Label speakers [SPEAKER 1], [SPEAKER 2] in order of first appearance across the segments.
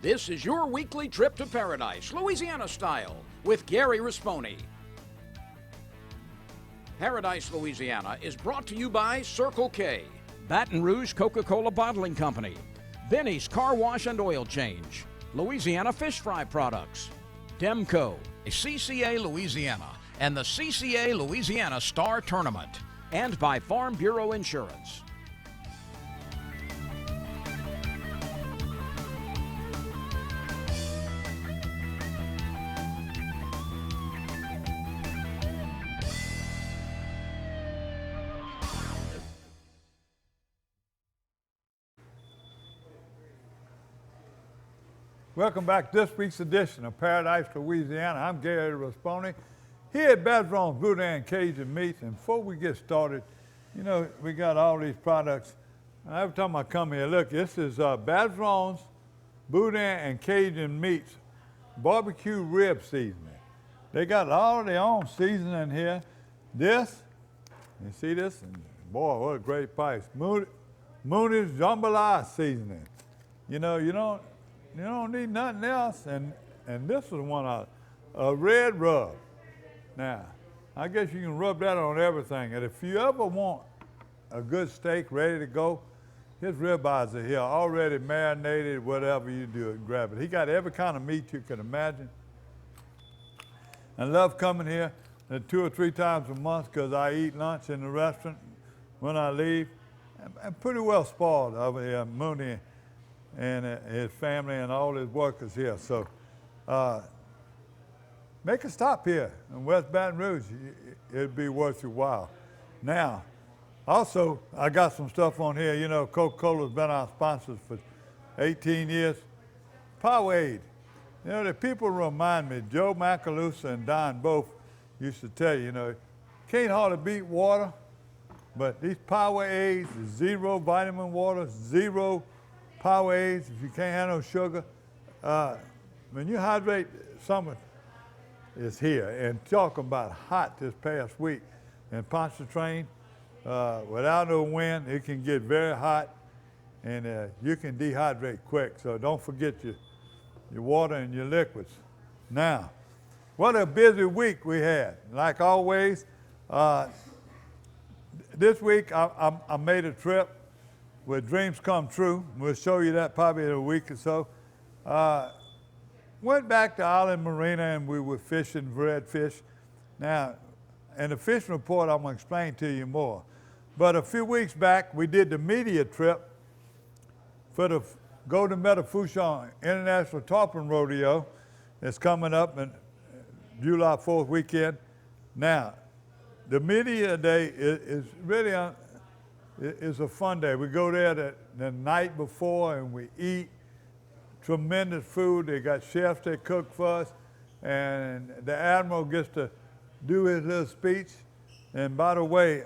[SPEAKER 1] This is your weekly trip to paradise, Louisiana style, with Gary Risponi. Paradise, Louisiana is brought to you by Circle K, Baton Rouge Coca-Cola Bottling Company, Benny's Car Wash and Oil Change, Louisiana Fish Fry Products, Demco, CCA Louisiana, and the CCA Louisiana Star Tournament, and by Farm Bureau Insurance.
[SPEAKER 2] Welcome back to this week's edition of Paradise, Louisiana. I'm Gary Risponi here at Badron's Boudin and Cajun Meats. And before we get started, you know, we got all these products. And every time I come here, look, this is Badron's Boudin and Cajun Meats barbecue rib seasoning. They got all of their own seasoning here. This, you see this? And boy, what a great price. Mooney's jambalaya seasoning. You know, you don't need nothing else, and this is one a red rub. Now, I guess you can rub that on everything, and if you ever want a good steak ready to go, his ribeyes are here, already marinated, whatever you do, grab it. He got every kind of meat you can imagine. I love coming here 2 or 3 times a month because I eat lunch in the restaurant when I leave. I'm pretty well spoiled over here, Mooney and his family and all his workers here. So make a stop here in West Baton Rouge. It'd be worth your while. Now, also, I got some stuff on here. You know, Coca-Cola's been our sponsors for 18 years. Powerade. You know, the people remind me, Joe Macalusa and Don both used to tell you, you know, can't hardly beat water, but these Powerades, zero vitamin water, zero Powerades, if you can't have no sugar, when you hydrate, summer is here. And talking about hot this past week in Pontchartrain, without no wind, it can get very hot, and you can dehydrate quick. So don't forget your water and your liquids. Now, what a busy week we had. Like always, this week I made a trip where dreams come true. We'll show you that probably in a week or so. Went back to Island Marina and we were fishing redfish. Now, in the fishing report, I'm gonna explain to you more. But a few weeks back, we did the media trip for the Golden Medal Fouchon International Tarpon Rodeo. It's coming up in July 4th weekend. Now, the media day is really it's a fun day. We go there the night before and we eat tremendous food. They got chefs that cook for us, and the Admiral gets to do his little speech. And by the way,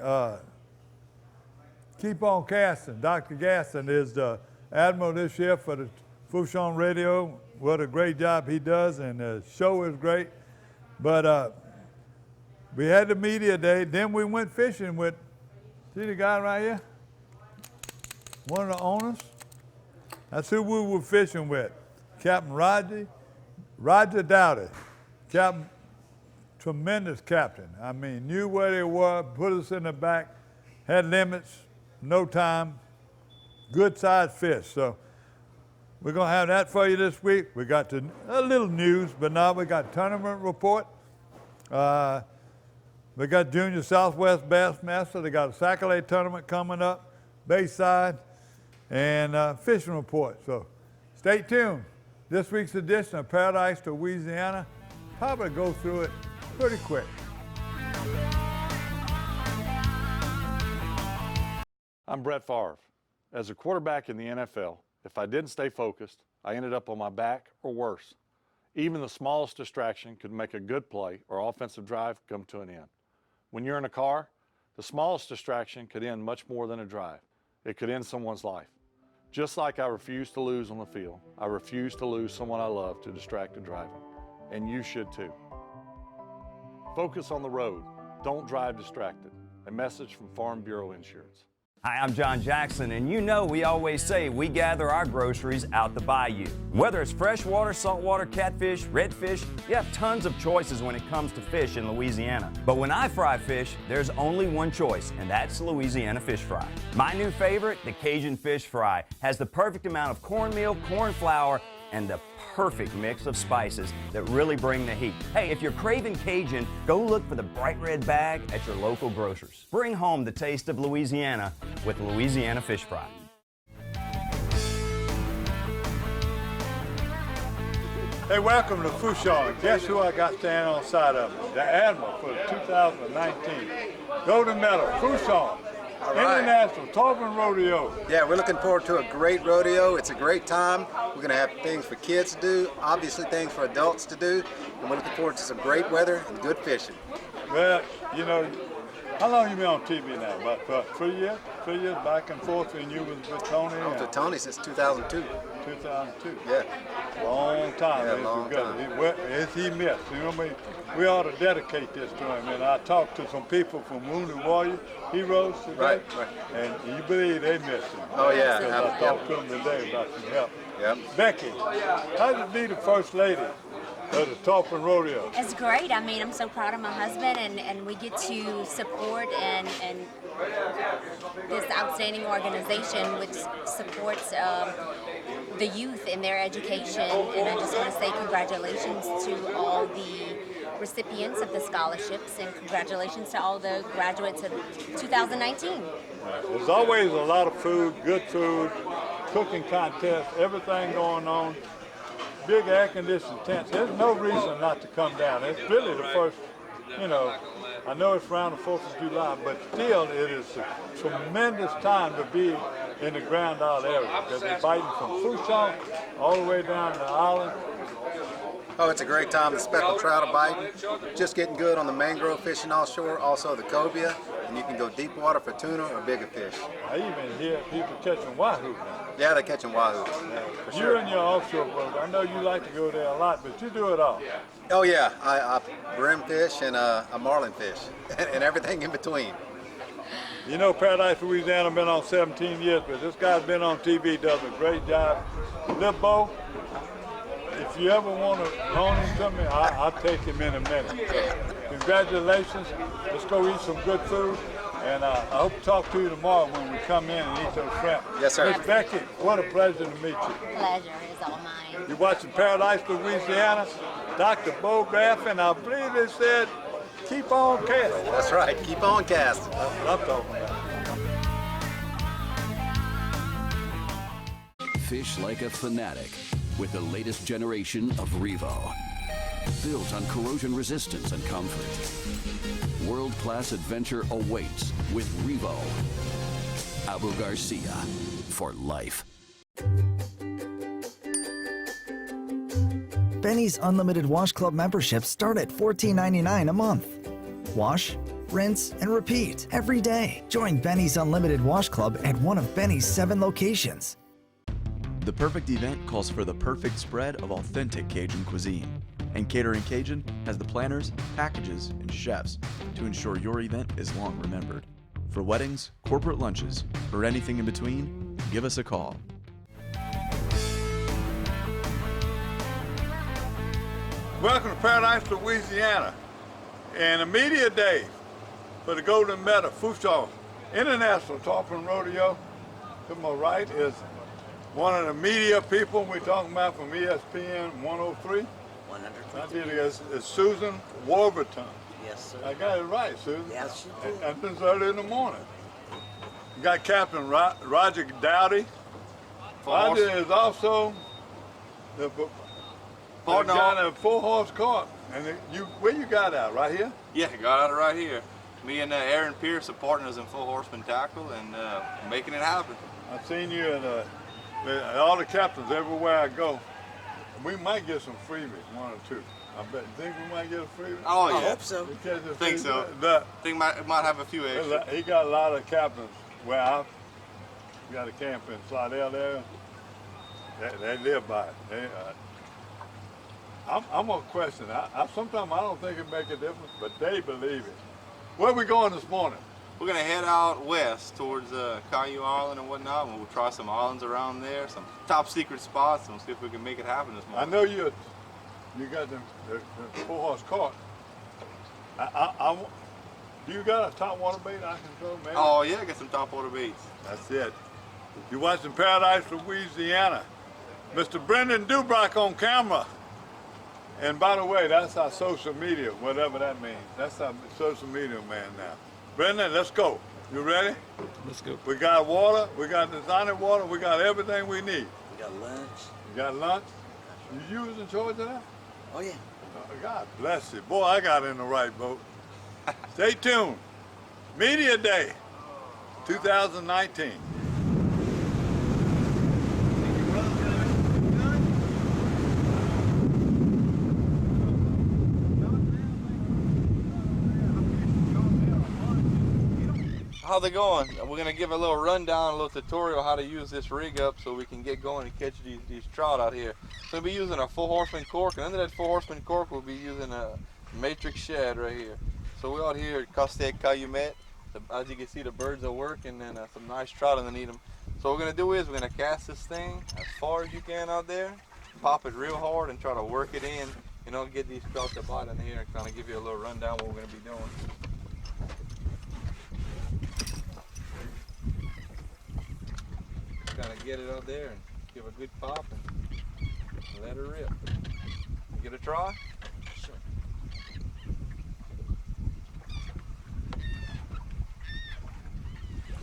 [SPEAKER 2] keep on casting. Dr. Gaston is the Admiral this year for the Fouchon Radio. What a great job he does, and the show is great. But we had the media day, then we went fishing with, see the guy right here? One of the owners. That's who we were fishing with. Captain Roger Dowdy. Captain, tremendous captain. I mean, knew where they were, put us in the back, had limits, no time, good sized fish. So we're gonna have that for you this week. We got a little news, but now we got tournament report. We got Junior Southwest Bassmaster. They got a Sac-A-Lait tournament coming up, Bayside, and fishing report. So stay tuned. This week's edition of Paradise, Louisiana, probably go through it pretty quick.
[SPEAKER 3] I'm Brett Favre. As a quarterback in the NFL, if I didn't stay focused, I ended up on my back or worse. Even the smallest distraction could make a good play or offensive drive come to an end. When you're in a car, the smallest distraction could end much more than a drive. It could end someone's life. Just like I refuse to lose on the field, I refuse to lose someone I love to distracted driving. And you should too. Focus on the road. Don't drive distracted. A message from Farm Bureau Insurance.
[SPEAKER 4] Hi, I'm John Jackson, and you know we always say we gather our groceries out the bayou. Whether it's freshwater, saltwater, catfish, redfish, you have tons of choices when it comes to fish in Louisiana. But when I fry fish, there's only one choice, and that's Louisiana fish fry. My new favorite, the Cajun fish fry, has the perfect amount of cornmeal, corn flour, and the perfect mix of spices that really bring the heat. Hey, if you're craving Cajun, go look for the bright red bag at your local grocers. Bring home the taste of Louisiana with Louisiana fish fry.
[SPEAKER 2] Hey, welcome to Fouchon. Guess who I got standing on the side of me? The Admiral for 2019. Golden Medal, Fouchon. Right. International Tarpon Rodeo.
[SPEAKER 5] Yeah, we're looking forward to a great rodeo. It's a great time. We're going to have things for kids to do, obviously things for adults to do, and we're looking forward to some great weather and good fishing.
[SPEAKER 2] Well, you know, how long you been on TV now? About 3 years? 3 years back and forth when you was with Tony?
[SPEAKER 5] I was with Tony since 2002.
[SPEAKER 2] 2002?
[SPEAKER 5] Yeah.
[SPEAKER 2] Long time.
[SPEAKER 5] Yeah, long time.
[SPEAKER 2] He missed. You know what I mean? We ought to dedicate this to him. And I talked to some people from Wounded Warrior Heroes today.
[SPEAKER 5] Right.
[SPEAKER 2] And you believe they missed him.
[SPEAKER 5] Oh, yeah.
[SPEAKER 2] I talked to them today about some help.
[SPEAKER 5] Yep.
[SPEAKER 2] Becky, how did it be the first lady of the Tarpon Rodeo?
[SPEAKER 6] It's great. I mean, I'm so proud of my husband, and we get to support and this outstanding organization which supports the youth in their education. And I just want to say congratulations to all the recipients of the scholarships and congratulations to all the graduates of 2019.
[SPEAKER 2] There's always a lot of food, good food, cooking contests, everything going on. Big air-conditioned tents. There's no reason not to come down. It's really the first, you know, I know it's around the 4th of July, but still it is a tremendous time to be in the Grand Isle area because they're biting from Fouchon all the way down to the island.
[SPEAKER 5] Oh, it's a great time. The speckled trout are biting. Just getting good on the mangrove fishing offshore, also the cobia, and you can go deep water for tuna or bigger fish.
[SPEAKER 2] I even hear people catching wahoo now.
[SPEAKER 5] Yeah, they're catching wahoo.
[SPEAKER 2] Yeah,
[SPEAKER 5] for
[SPEAKER 2] you
[SPEAKER 5] sure.
[SPEAKER 2] and your offshore boat, I know you like to go there a lot, but you do it all.
[SPEAKER 5] Oh yeah, I brim fish and a marlin fish and everything in between.
[SPEAKER 2] You know, Paradise, Louisiana, been on 17 years, but this guy's been on TV, does a great job. Lil Bo, if you ever want to loan him to me, I'll take him in a minute. So, congratulations. Let's go eat some good food. And I hope to talk to you tomorrow when we come in and eat those shrimp.
[SPEAKER 5] Yes, sir.
[SPEAKER 2] Miss Becky, what a pleasure to meet you.
[SPEAKER 6] Pleasure is all mine.
[SPEAKER 2] You're watching Paradise, Louisiana. Dr. Bo Graff, and I believe they said, keep on casting.
[SPEAKER 5] That's right. Keep on casting.
[SPEAKER 2] That's what I'm talking about.
[SPEAKER 7] Fish like a fanatic with the latest generation of Revo. Built on corrosion resistance and comfort. World-class adventure awaits with Revo. Abu Garcia for life.
[SPEAKER 8] Benny's Unlimited Wash Club memberships start at $14.99 a month. Wash, rinse, and repeat every day. Join Benny's Unlimited Wash Club at one of Benny's 7 locations.
[SPEAKER 9] The perfect event calls for the perfect spread of authentic Cajun cuisine. And Catering Cajun has the planners, packages, and chefs to ensure your event is long remembered. For weddings, corporate lunches, or anything in between, give us a call.
[SPEAKER 2] Welcome to Paradise, Louisiana. And a media day for the Golden Medal, Fouchon International Tarpon Rodeo. To my right is one of the media people we're talking about from ESPN 103. 103. It's Susan Warburton.
[SPEAKER 10] Yes, sir.
[SPEAKER 2] I got it right, Susan.
[SPEAKER 10] Yes, you did.
[SPEAKER 2] And this early in the morning. You got Captain Roger Dowdy. Roger is also the guy in a 4-horse cart. And where you got out? Right here?
[SPEAKER 11] Yeah, got out right here. Me and Aaron Pierce are partners in 4 Horseman Tackle and making it happen.
[SPEAKER 2] I've seen you at all the captains everywhere I go. We might get some freebies, 1 or 2. I bet. Think we might get a freebie?
[SPEAKER 11] Oh yeah.
[SPEAKER 10] I hope so.
[SPEAKER 11] Think so. Think might have a few extra.
[SPEAKER 2] He got a lot of captains where I've got a camp in Slidell there. They live by it. I'm gonna question. Sometimes I don't think it make a difference, but they believe it. Where we going this morning?
[SPEAKER 11] we're gonna head out west towards Caillou Island and whatnot, and we'll try some islands around there, some top secret spots, and we'll see if we can make it happen this
[SPEAKER 2] I
[SPEAKER 11] morning.
[SPEAKER 2] know you got the 4-horse cart. You got a top water bait I can throw, man?
[SPEAKER 11] Oh yeah, I got some top water baits.
[SPEAKER 2] That's it. You're watching Paradise, Louisiana. Mr. Brendan Dubrock on camera. And by the way, that's our social media, whatever that means. That's our social media man now. Brendan, let's go. You ready?
[SPEAKER 10] Let's go.
[SPEAKER 2] We got water, we got designer water, we got everything we need.
[SPEAKER 10] We got lunch.
[SPEAKER 2] You got lunch? You was in charge of that?
[SPEAKER 10] Oh yeah.
[SPEAKER 2] God bless you. Boy, I got in the right boat. Stay tuned. Media Day 2019.
[SPEAKER 11] How's it going? We're gonna give a little rundown, a little tutorial how to use this rig up so we can get going and catch these trout out here. So we'll be using a 4-horseman cork, and under that 4-horseman cork we'll be using a matrix shad right here. So we're out here at Caustic Calumet. As you can see, the birds are working and some nice trout underneath them. So what we're gonna do is we're gonna cast this thing as far as you can out there, pop it real hard and try to work it in, you know, get these trout to bite in here and kind of give you a little rundown what we're gonna be doing. Kind of get it out there and give a good pop and let her rip. Get a try? Sure.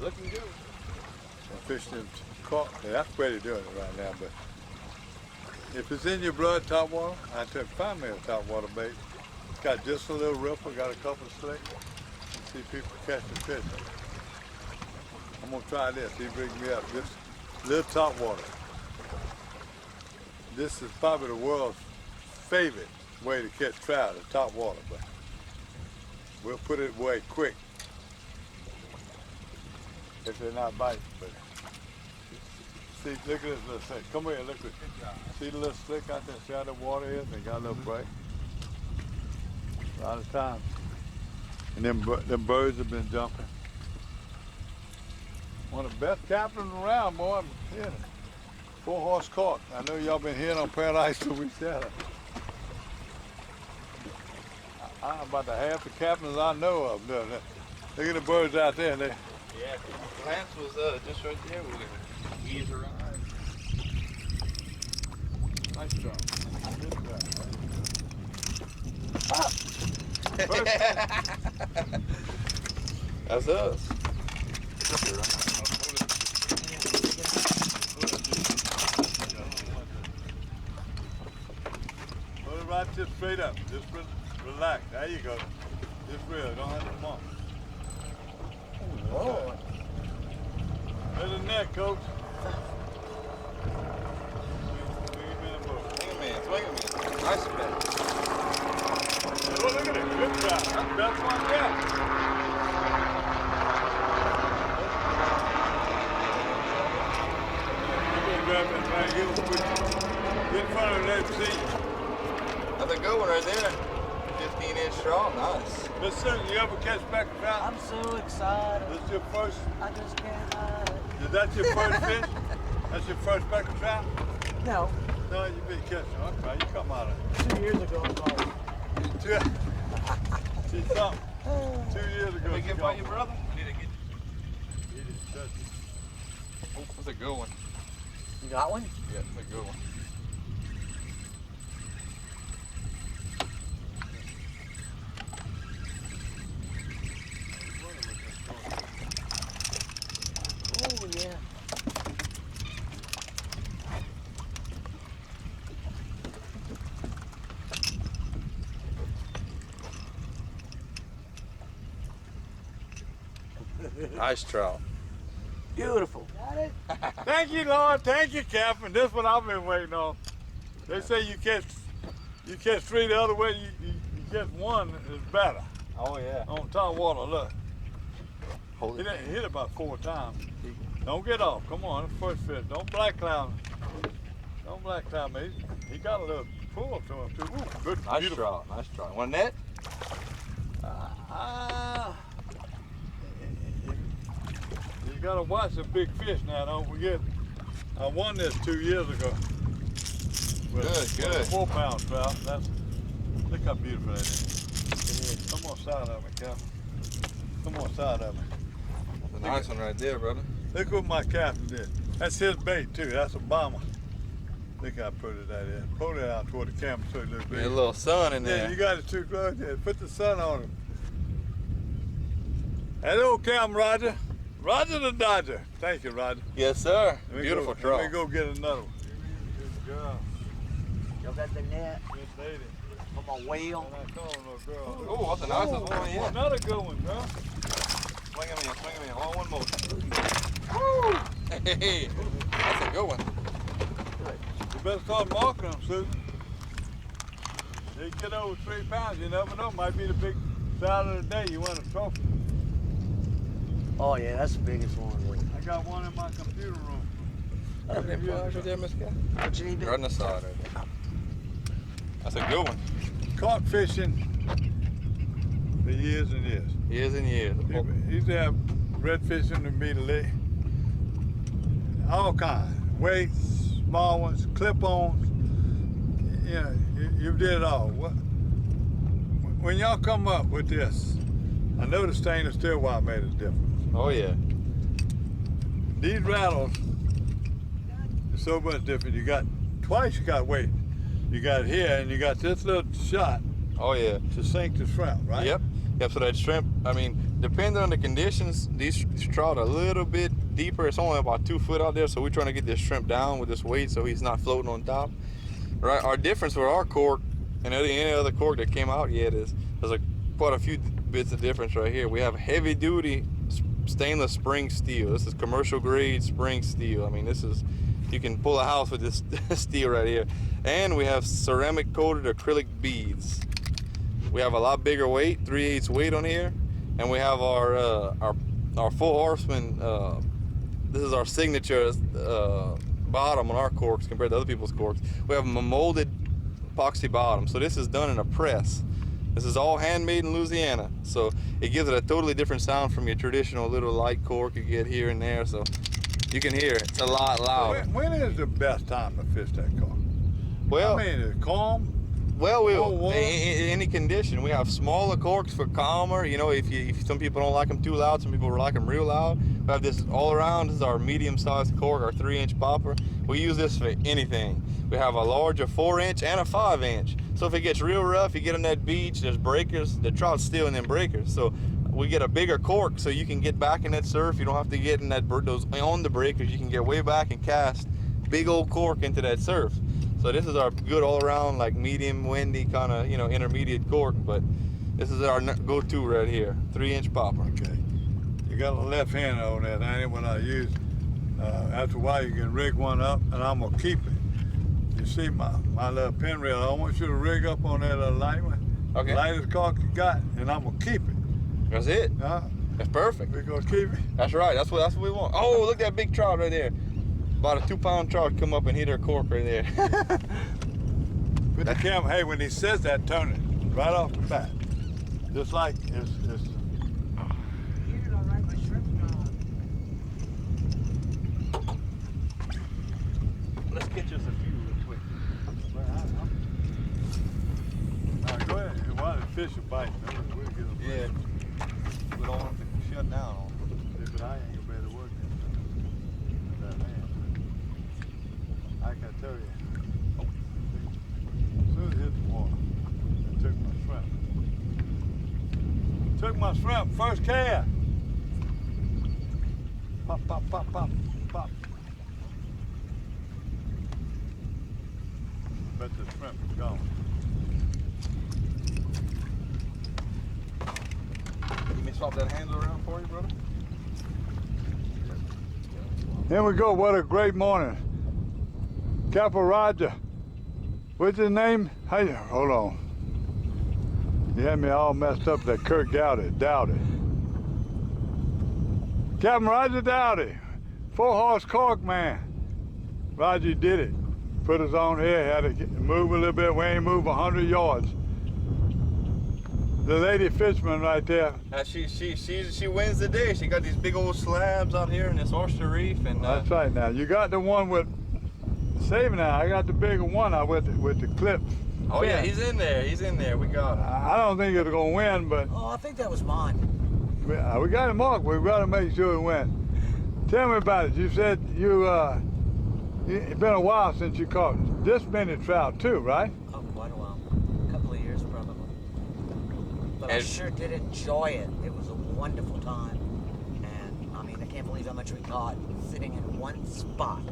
[SPEAKER 11] Looking good.
[SPEAKER 2] Fishing in caught. Yeah, that's the way they're doing it right now. But if it's in your blood, top water, I tell you, find me a top water bait. It's got just a little ripple, got a couple of slicks. See people catching fish. I'm gonna try this. He brings me up. This little top water. This is probably the world's favorite way to catch trout, is top water, but we'll put it away quick if they're not biting. But see, look at this little slick. Come here, look at it. See the little slick out there? See how the water is? They got a little break. A lot of time. And them birds have been jumping. One of the best captains around, boy. I'm hearing it. 4-horse cart. I know y'all been hearing on Paradise Louisiana. I'm about the half the captains I know of doing that. Look at the birds out there. They...
[SPEAKER 11] Yeah, Lance was just right there. We're gonna ease her eyes.
[SPEAKER 2] Nice job. Good job.
[SPEAKER 11] That's us.
[SPEAKER 2] Put it right just straight up. Just relax. There you go. Just real. Don't have to bump. Oh, Lord. There's a net, Coach.
[SPEAKER 11] Swing him in. Nice bet.
[SPEAKER 2] Oh, look at it. Good job. That's the best one yet. Grab that right here. Get in front of that seat.
[SPEAKER 11] That's a good one right there. 15-inch straw. Nice.
[SPEAKER 2] Miss Susan, you ever catch back a trout?
[SPEAKER 10] I'm so excited.
[SPEAKER 2] This is your first?
[SPEAKER 10] I just can't hide it.
[SPEAKER 2] Is that your first fish? That's your first back of trout?
[SPEAKER 10] No.
[SPEAKER 2] No, you've been catching. Okay, you come out of
[SPEAKER 10] 2 years ago, probably.
[SPEAKER 2] it. See something? 2 years ago.
[SPEAKER 11] Can we get by your
[SPEAKER 2] you.
[SPEAKER 11] brother? Need to get.
[SPEAKER 2] He didn't touch it.
[SPEAKER 11] Oh, that's a good one.
[SPEAKER 10] You got one?
[SPEAKER 11] Yeah, that's a good one.
[SPEAKER 10] Oh, yeah.
[SPEAKER 11] Nice trout.
[SPEAKER 10] Beautiful. Got it?
[SPEAKER 2] Thank you, Lord. Thank you, Captain. This is what I've been waiting on. They say you catch 3 the other way, you catch 1 is better.
[SPEAKER 11] Oh yeah.
[SPEAKER 2] On top water, look.
[SPEAKER 11] Hold
[SPEAKER 2] He
[SPEAKER 11] it.
[SPEAKER 2] didn't hit about 4 times. Don't get off. Come on, first fish. Don't black cloud. Don't black cloud me. He got a little pull to him too. Ooh, good,
[SPEAKER 11] Nice
[SPEAKER 2] beautiful.
[SPEAKER 11] trout. Nice trout. Want net?
[SPEAKER 2] gotta watch the big fish now, don't forget. I won this 2 years ago. With
[SPEAKER 11] Good.
[SPEAKER 2] a 4-pound trout. Look how beautiful that is. Come on side of me, Cap. Come on side of me.
[SPEAKER 11] That's a nice one right there, brother.
[SPEAKER 2] Look what my captain did. That's his bait too. That's a bomber. Look how pretty that is. Pull it out toward the camera so it looks big.
[SPEAKER 11] Get a little sun in there.
[SPEAKER 2] Yeah, you got it too close there. Put the sun on him. Hello, Cam Roger. Roger the Dodger. Thank you, Roger.
[SPEAKER 11] Yes, sir. Beautiful trout.
[SPEAKER 2] Let me go get another one. Good girl.
[SPEAKER 10] Y'all got the net?
[SPEAKER 2] Good lady.
[SPEAKER 10] From a whale?
[SPEAKER 2] And I call no girl.
[SPEAKER 11] Oh, that's the nicest one yet.
[SPEAKER 2] Another good one, girl.
[SPEAKER 11] Swing him in. All one motion. Woo! Hey, that's a good one.
[SPEAKER 2] You better start marking them, Susan. They get over 3 pounds, you never know. Might be the big trout of the day. You win a trophy.
[SPEAKER 10] Oh yeah, that's the biggest one.
[SPEAKER 2] I got one in my computer room.
[SPEAKER 11] Right there, Miss Guy.
[SPEAKER 10] What you need to
[SPEAKER 11] Right on the side right there. That's a good one.
[SPEAKER 2] Caught fishing for years and years.
[SPEAKER 11] Years and years.
[SPEAKER 2] He used to have redfish in the middle. All kinds. Weights, small ones, clip-ons. You know, you did it all. When y'all come up with this, I know the stainless steel wire made a difference.
[SPEAKER 11] Oh yeah.
[SPEAKER 2] These rattles are so much different. You got twice you got weight. You got here and you got this little shot.
[SPEAKER 11] Oh yeah.
[SPEAKER 2] To sink the shrimp, right?
[SPEAKER 11] Yep. So that shrimp, I mean, depending on the conditions, these trout are a little bit deeper. It's only about 2 foot out there, so we're trying to get this shrimp down with this weight so he's not floating on top. Right. Our difference with our cork and any other cork that came out yet is there's quite a few bits of difference right here. We have heavy duty stainless spring steel. This is commercial grade spring steel. I mean, you can pull a house with this steel right here. And we have ceramic coated acrylic beads. We have a lot bigger weight, 3/8 weight on here, and we have our Full Horseman. This is our signature bottom on our corks compared to other people's corks. We have a molded epoxy bottom, so this is done in a press. This is all handmade in Louisiana, so it gives it a totally different sound from your traditional little light cork you get here and there. So you can hear it. It's a lot louder.
[SPEAKER 2] When is the best time to fish that cork?
[SPEAKER 11] Well,
[SPEAKER 2] I mean, it's calm.
[SPEAKER 11] Well, in any condition. We have smaller corks for calmer. You know, if some people don't like them too loud, some people like them real loud. We have this all around. This is our medium-sized cork, our 3-inch popper. We use this for anything. We have a larger 4-inch and a 5-inch. So if it gets real rough, you get on that beach, there's breakers. The trout's still in them breakers. So we get a bigger cork so you can get back in that surf. You don't have to get in those on the breakers. You can get way back and cast big old cork into that surf. So this is our good all-around, like medium, windy, kind of, intermediate cork. But this is our go-to right here, 3-inch popper.
[SPEAKER 2] Okay. You got a left hand on that, ain't it? When I use, after a while you can rig one up, and I'm gonna keep it. You see my little pin reel. I want you to rig up on that light one.
[SPEAKER 11] Okay.
[SPEAKER 2] Lightest cork you got, and I'm gonna keep it.
[SPEAKER 11] That's it. That's perfect.
[SPEAKER 2] We're gonna keep it.
[SPEAKER 11] That's right. That's what we want. Oh, look at that big trout right there. About a 2-pound trout come up and hit our cork right there.
[SPEAKER 2] Put the camera. Hey, when he says that, turn it right off the bat. Just like it's
[SPEAKER 11] Let's catch us a few real quick.
[SPEAKER 2] All right, go ahead. While the fish are biting, we'll get them.
[SPEAKER 11] Yeah. We don't want to shut down on them.
[SPEAKER 2] Yeah, but I ain't gonna be able to work that man. I can tell you. As soon as it hit the water, I took my shrimp. Took my shrimp, first cast. Pop, pop, pop, pop, pop. Bet the shrimp is gone.
[SPEAKER 11] Let me swap that handle around for you, brother.
[SPEAKER 2] Here we go. What a great morning. Captain Roger. What's his name? Hold on. You had me all messed up that Kirk Dowdy. Captain Roger Dowdy. 4-horse cork man. Roger did it. Put us on here. Had to move a little bit. We ain't moved 100 yards. the lady fisherman right there.
[SPEAKER 11] She wins the day. She got these big old slabs out here in this oyster reef, and
[SPEAKER 2] That's right. Now you got the one with save now. I got the bigger one out with the clip.
[SPEAKER 11] Oh yeah, he's in there. He's in there. We got him.
[SPEAKER 2] I don't think it's gonna win, but
[SPEAKER 10] Oh, I think that was mine.
[SPEAKER 2] we got him marked. We got to make sure it wins. Tell me about it. You said it's been a while since you caught this many trout too, right?
[SPEAKER 10] Oh, quite a while. A couple of years probably. But I sure did enjoy it. It was a wonderful time. And I mean, I can't believe how much we caught sitting in one spot.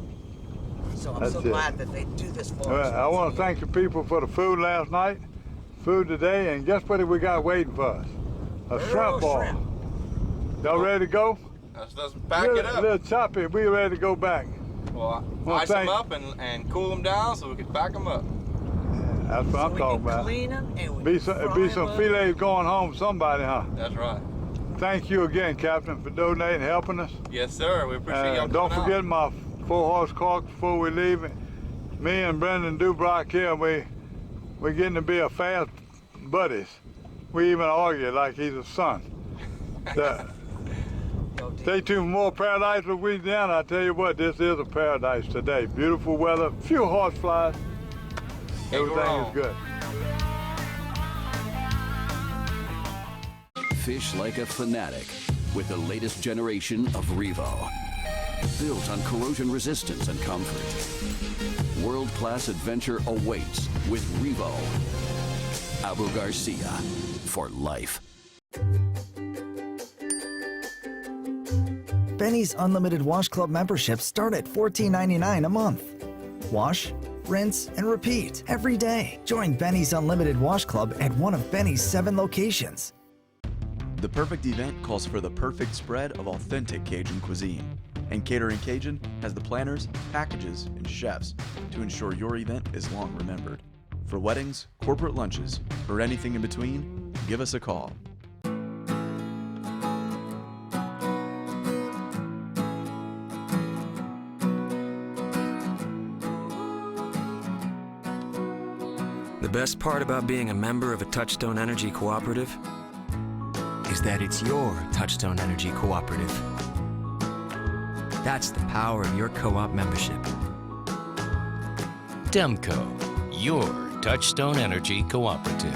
[SPEAKER 10] So I'm so glad that they do this for us.
[SPEAKER 2] I want to thank the people for the food last night, food today, and guess what we got waiting for us? A shrimp ball. Y'all ready to go?
[SPEAKER 11] Let's back it up.
[SPEAKER 2] A little choppy. We ready to go back.
[SPEAKER 11] Well, ice them up and cool them down so we can back them up.
[SPEAKER 2] That's what I'm talking about.
[SPEAKER 10] Clean them and we
[SPEAKER 2] Be some fillets going home, somebody, huh?
[SPEAKER 11] That's right.
[SPEAKER 2] Thank you again, Captain, for donating, helping us.
[SPEAKER 11] Yes, sir. We appreciate y'all.
[SPEAKER 2] Don't forget my 4-horse cart before we leave. Me and Brendan Dubrock here, we're getting to be a fast buddies. We even argue like he's a son. Stay tuned for more Paradise, Louisiana. I tell you what, this is a paradise today. Beautiful weather, few horse flies. Everything is good.
[SPEAKER 7] Fish like a fanatic with the latest generation of Revo. Built on corrosion resistance and comfort. World-class adventure awaits with Revo. Abu Garcia for life.
[SPEAKER 8] Benny's Unlimited Wash Club memberships start at $14.99 a month. Wash, rinse, and repeat every day. Join Benny's Unlimited Wash Club at one of Benny's 7 locations.
[SPEAKER 9] The perfect event calls for the perfect spread of authentic Cajun cuisine. And Catering Cajun has the planners, packages, and chefs to ensure your event is long remembered. For weddings, corporate lunches, or anything in between, give us a call.
[SPEAKER 12] The best part about being a member of a Touchstone Energy Cooperative is that it's your Touchstone Energy Cooperative. That's the power of your co-op membership.
[SPEAKER 13] Demco, your Touchstone Energy Cooperative.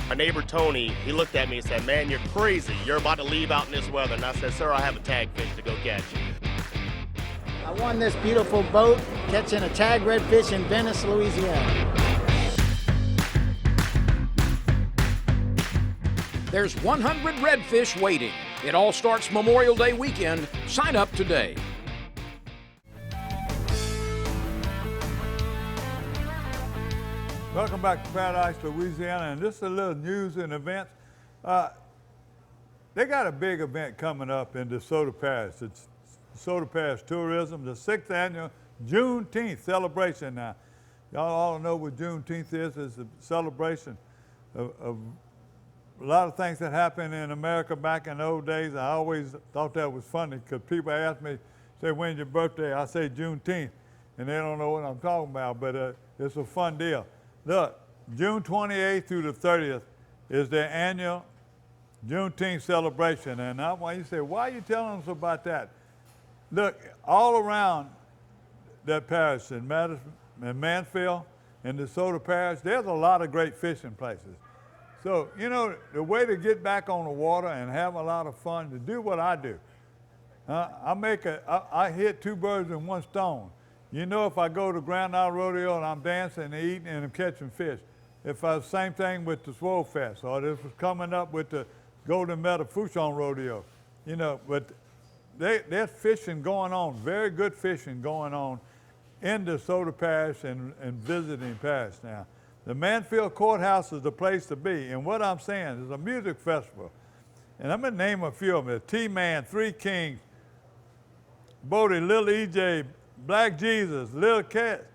[SPEAKER 14] My neighbor Tony, he looked at me and said, "Man, you're crazy. You're about to leave out in this weather." And I said, "Sir, I have a tag fish to go catch."
[SPEAKER 15] I won this beautiful boat catching a tag redfish in Venice, Louisiana.
[SPEAKER 1] There's 100 redfish waiting. It all starts Memorial Day weekend. Sign up today.
[SPEAKER 2] Welcome back to Paradise, Louisiana, and this is a little news and events. They got a big event coming up in DeSoto Parish. It's DeSoto Parish Tourism, the 6th annual Juneteenth celebration. Now, y'all all know what Juneteenth is. It's a celebration of a lot of things that happened in America back in the old days. I always thought that was funny because people ask me, say, "When's your birthday?" I say Juneteenth, and they don't know what I'm talking about, but it's a fun deal. Look, June 28th through the 30th is their annual Juneteenth celebration. And I want you to say, why are you telling us about that? Look, all around that parish in Madison and Mansfield and DeSoto Parish, there's a lot of great fishing places. So, you know, the way to get back on the water and have a lot of fun, to do what I do. I hit 2 birds in 1 stone. You know, if I go to Grand Isle Rodeo and I'm dancing and eating and I'm catching fish, if I same thing with the Swole Fest, or this was coming up with the Golden Medal Fouchon Rodeo, you know, but there's fishing going on, very good fishing going on in DeSoto Parish and visiting parish now. The Mansfield Courthouse is the place to be, and what I'm saying is a music festival. And I'm gonna name a few of them: T-Man, 3 Kings, Bodie, Lil EJ, Black Jesus, Lil Cat,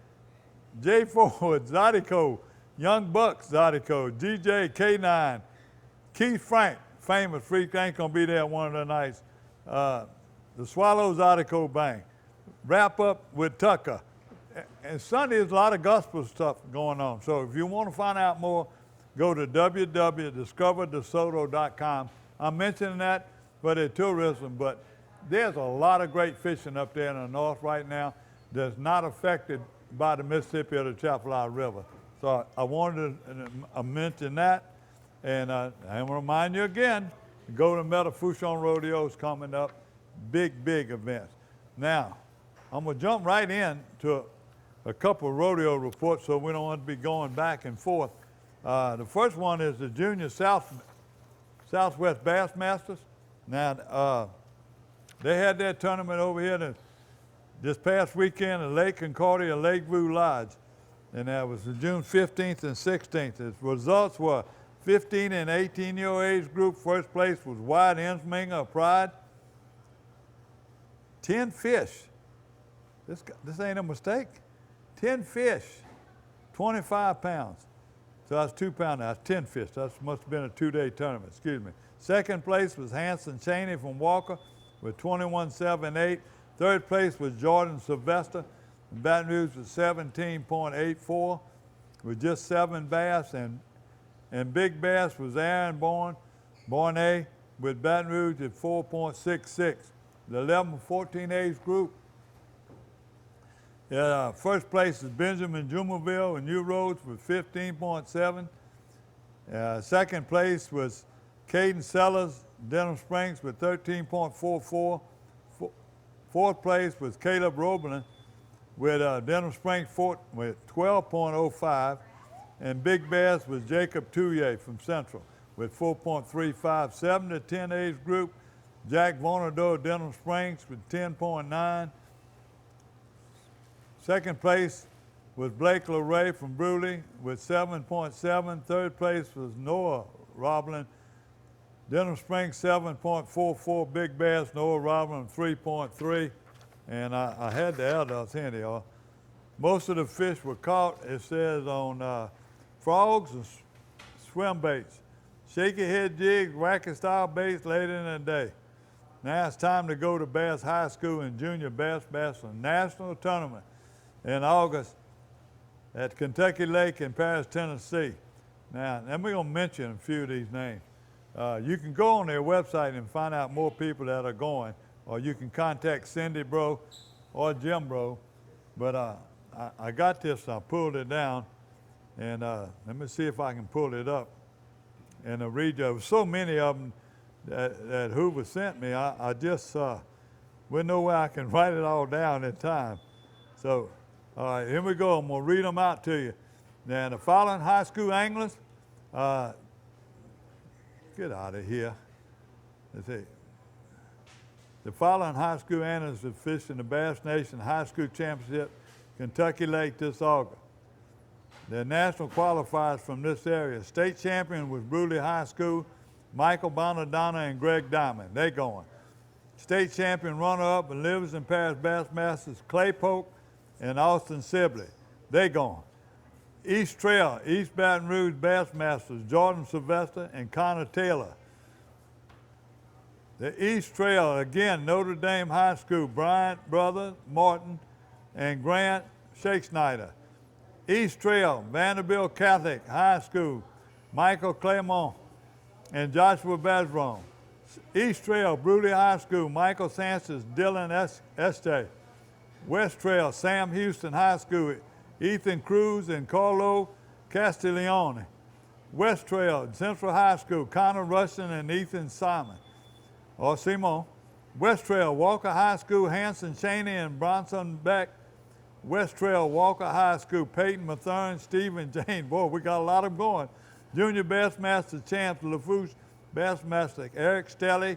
[SPEAKER 2] J Ford, Zydeco, Young Bucks, Zydeco, DJ K9, Keith Frank, famous freak, ain't gonna be there one of the nights. the Swallows Article Bank. Wrap up with Tucker. And Sunday is a lot of gospel stuff going on. So if you want to find out more, go to www.discoverdesoto.com. I'm mentioning that for the tourism, but there's a lot of great fishing up there in the north right now that's not affected by the Mississippi or the Chapala River. So I wanted to mention that. And I'm going to remind you again, Golden Medal Fouchon Rodeo is coming up. Big events. Now, I'm going to jump right in to a couple of rodeo reports so we don't want to be going back and forth. The first one is the Junior Southwest Bassmasters. Now, they had their tournament over here this past weekend at Lake Concordia, Lakeview Lodge. And that was June 15th and 16th. The results were 15 and 18-year-old age group. First place was Wyatt Ensminger of Pride. 10 fish. This ain't a mistake. 10 fish, 25 pounds. So that's 2 pounds. That's 10 fish. That must have been a 2-day tournament. Excuse me. Second place was Hanson Cheney from Walker with 21.78. Third place was Jordan Sylvester. Baton Rouge was 17.84 with just 7 bass. And big bass was Aaron Bornay with Baton Rouge at 4.66. The 11-14 age group. First place is Benjamin Jumerville in New Roads with 15.7. Second place was Caden Sellers, Denham Springs with 13.44. Fourth place was Caleb Roblin with Denham Springs Fort with 12.05. And big bass was Jacob Touye from Central with 4.35. 7 to 10 age group, Jack Vonador, Denham Springs with 10.9. Second place was Blake LeRae from Bruley with 7.7. Third place was Noah Roblin, Denham Springs 7.44. Big bass, Noah Roblin 3.3. And I had the adults in here. Most of the fish were caught, it says, on frogs and swim baits, shaky head jigs, wacky style baits later in the day. Now it's time to go to Bass High School and Junior Bass National Tournament in August at Kentucky Lake in Paris, Tennessee. Now, we're going to mention a few of these names. You can go on their website and find out more people that are going, or you can contact Cindy Bro or Jim Bro. But I got this, I pulled it down, and let me see if I can pull it up and read you. There were so many of them that Hoover sent me, I just wouldn't know where I can write it all down in time. So, all right, here we go. I'm going to read them out to you. Now, the following high school anglers, get out of here. Let's see. The following high school anglers have fished in the Bass Nation High School Championship, Kentucky Lake this August. The national qualifiers from this area. State champion was Bruley High School, Michael Bonadonna and Greg Diamond. They going. State champion runner-up and Livingston and Paris Bassmasters, Clay Polk and Austin Sibley. They going. East Trail, East Baton Rouge Bassmasters, Jordan Sylvester and Connor Taylor. The East Trail, again, Notre Dame High School, Bryant Brothers, Martin and Grant Shakesnyder. East Trail, Vanderbilt Catholic High School, Michael Claremont and Joshua Bazron. East Trail, Bruley High School, Michael Sanchez, Dylan Este. West Trail, Sam Houston High School, Ethan Cruz and Carlo Castiglione. West Trail, Central High School, Connor Rushton and Ethan Simon. West Trail, Walker High School, Hanson Cheney and Bronson Beck. West Trail, Walker High School, Peyton Mathern, Stephen Jane. Boy, we got a lot of them going. Junior Bassmaster champs, Lafourche Bassmaster, Eric Stelly,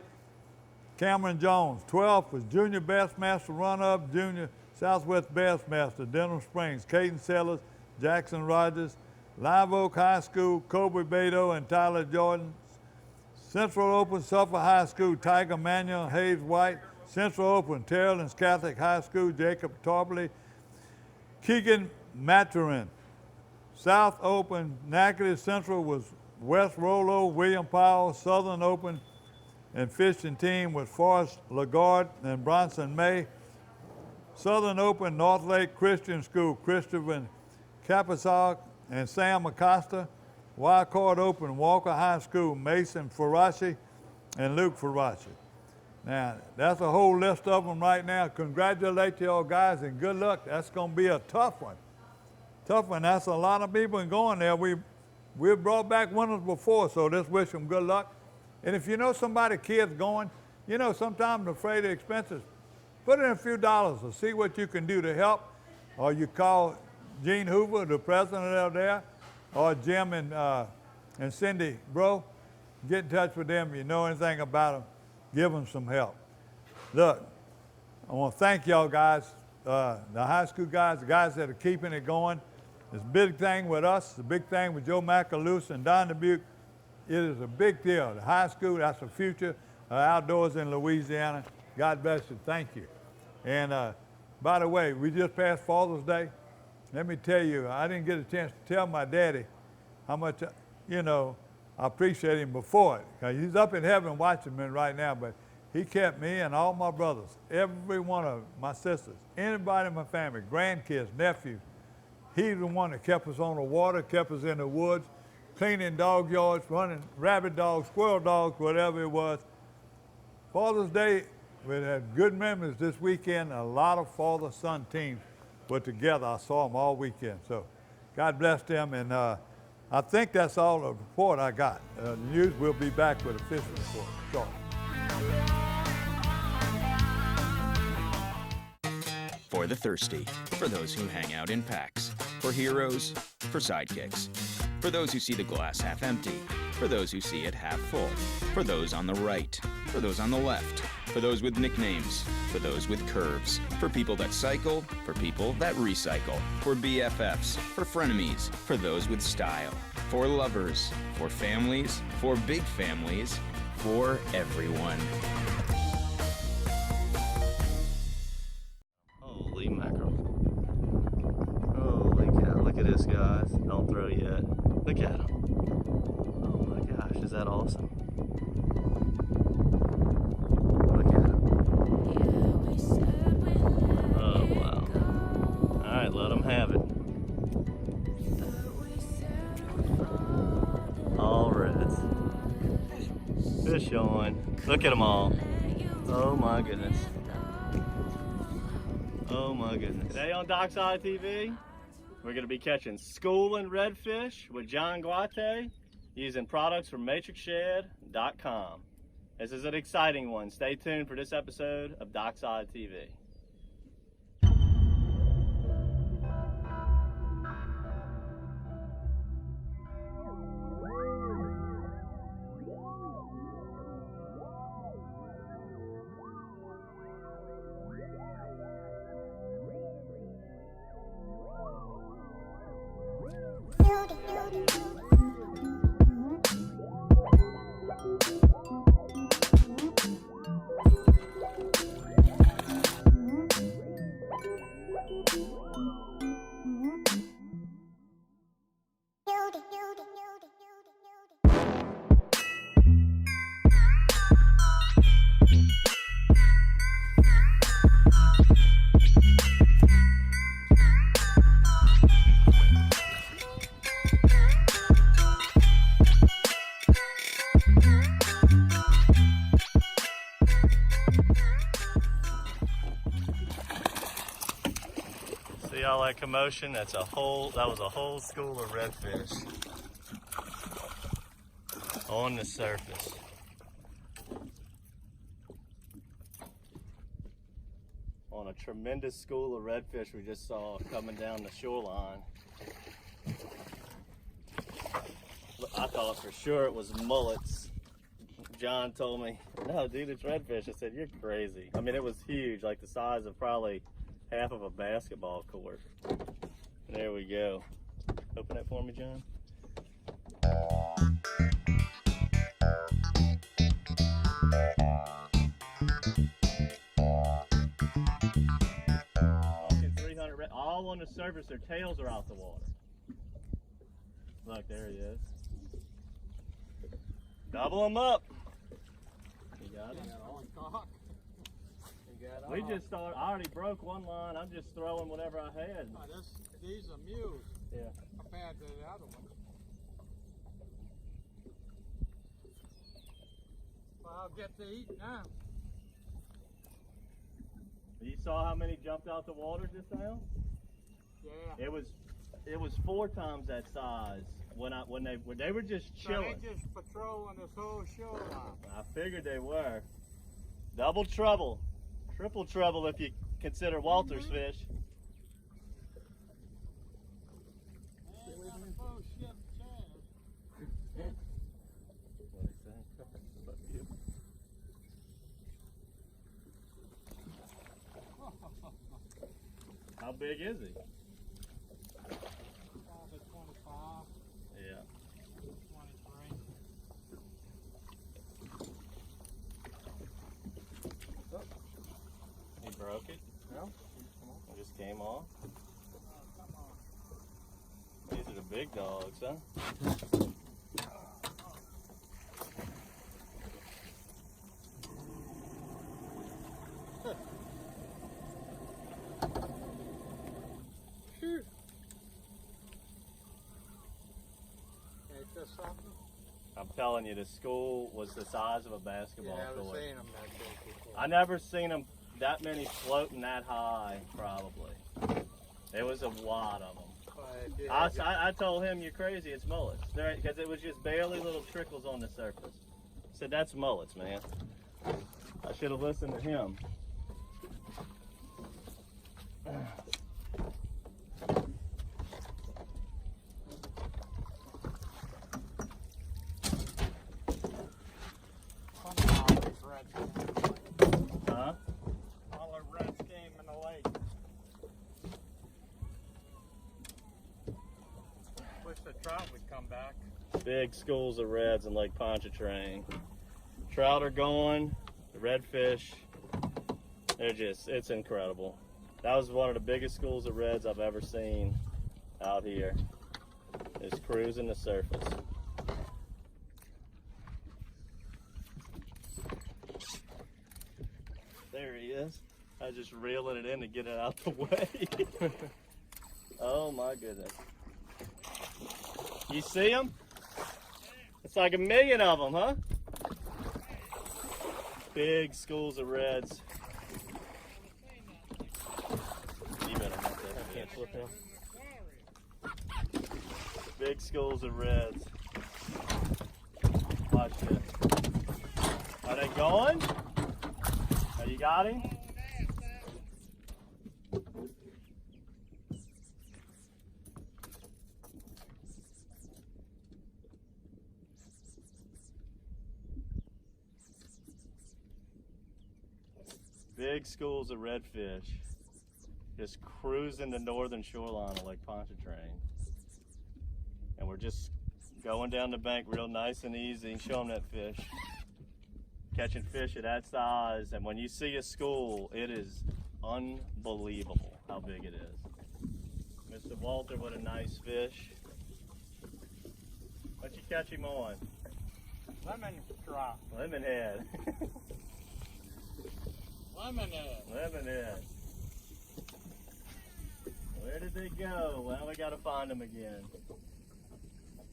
[SPEAKER 2] Cameron Jones. 12th was Junior Bassmaster runner-up, Junior Southwest Bassmaster, Denham Springs, Caden Sellers, Jackson Rogers. Live Oak High School, Kobe Beto and Tyler Jordan. Central Open, Suffolk High School, Tiger Manuel, Hayes White. Central Open, Terrellins Catholic High School, Jacob Tarpley, Keegan Maturin. South Open, Natchitoches Central was West Rollo, William Powell. Southern Open, and fishing team with Forrest Lagarde and Bronson May. Southern Open, North Lake Christian School, Christopher Capasog and Sam Acosta. Wildcard Open, Walker High School, Mason Farashi and Luke Farashi. Now, that's a whole list of them right now. Congratulate y'all guys and good luck. That's going to be a tough one. Tough one. That's a lot of people going there. We've brought back winners before, so just wish them good luck. And if you know somebody, kids going, you know, sometimes they're afraid of expenses, put in a few dollars to see what you can do to help. Or you call Gene Hoover, the president of there, or Jim and Cindy Bro. Get in touch with them. If you know anything about them, give them some help. Look, I want to thank y'all guys, the high school guys, the guys that are keeping it going. It's a big thing with us, it's a big thing with Joe Macalusa and Don Dubuque. It is a big deal. The high school, that's the future outdoors in Louisiana. God bless you. Thank you. And by the way, we just passed Father's Day. Let me tell you, I didn't get a chance to tell my daddy how much, you know, I appreciate him before it. 'Cause he's up in heaven watching me right now, but he kept me and all my brothers, every one of my sisters, anybody in my family, grandkids, nephews. He's the one that kept us on the water, kept us in the woods, cleaning dog yards, running rabbit dogs, squirrel dogs, whatever it was. Father's Day, we had good memories this weekend. A lot of father-son teams were together. I saw them all weekend. So God bless them. And I think that's all the report I got. The news will be back with a official report shortly.
[SPEAKER 16] For the thirsty, for those who hang out in packs, for heroes, for sidekicks, for those who see the glass half empty, for those who see it half full, for those on the right, for those on the left, for those with nicknames, for those with curves, for people that cycle, for people that recycle, for BFFs, for frenemies, for those with style, for lovers, for families, for big families, for everyone.
[SPEAKER 17] Holy mackerel. Holy cow, look at this, guys. Don't throw yet. Look at him. Oh my gosh, is that awesome? Look at him. Oh wow. Alright, let him have it. All reds. Fish on. Look at them all. Oh my goodness. Oh my goodness. Today on Dockside TV, we're going to be catching schooling redfish with John Guate using products from matrixshed.com. This is an exciting one. Stay tuned for this episode of Dockside TV. See all that commotion? That was a whole school of redfish on the surface. On a tremendous school of redfish we just saw coming down the shoreline. I thought for sure it was mullets. John told me, no dude, it's redfish. I said, you're crazy. I mean, it was huge, like the size of probably half of a basketball court. There we go. Open it for me, John. All on the surface, their tails are out the water. Look, there he is. Double them up. You got it? We just started. I already broke one line. I'm just throwing whatever I had.
[SPEAKER 15] Oh, these are mules.
[SPEAKER 17] Yeah.
[SPEAKER 15] Compared to the other ones. Well, I'll get to eat now.
[SPEAKER 17] You saw how many jumped out the water just now?
[SPEAKER 15] Yeah.
[SPEAKER 17] It was 4 times that size when they were just chilling.
[SPEAKER 15] So they just patrolling this whole shoreline.
[SPEAKER 17] I figured they were. Double trouble, triple trouble if you consider Walter's fish. How big is he?
[SPEAKER 15] Probably 25.
[SPEAKER 17] Yeah.
[SPEAKER 15] 23.
[SPEAKER 17] Oh. He broke it? No? It just came off? These are the big dogs, huh? I'm telling you, the school was the size of a basketball court.
[SPEAKER 15] Seen them that big before.
[SPEAKER 17] I never seen them that many floating that high, probably. There was a lot of them. I told him, you're crazy, it's mullets. Because it was just barely little trickles on the surface. I said, that's mullets, man. I should have listened to him. Huh?
[SPEAKER 15] All the reds came in the lake. Wish the trout would come back.
[SPEAKER 17] Big schools of reds in Lake Pontchartrain. Trout are going, the redfish, it's incredible. That was one of the biggest schools of reds I've ever seen out here. It's cruising the surface. There he is. I was just reeling it in to get it out the way. Oh my goodness. You see them? It's like 1,000,000 of them, huh? Big schools of reds. You better not that. I can't flip him. Big schools of reds. Watch this. Are they going? Oh, you got him? Big schools of redfish just cruising the northern shoreline of Lake Pontchartrain. And we're just going down the bank real nice and easy, show them that fish. Catching fish of that size, and when you see a school, it is unbelievable how big it is. Mr. Walter, what a nice fish. What'd you catch him on?
[SPEAKER 15] Lemon trout.
[SPEAKER 17] Lemonhead.
[SPEAKER 15] Lemonhead.
[SPEAKER 17] Lemonhead. Where did they go? Well, we gotta find them again.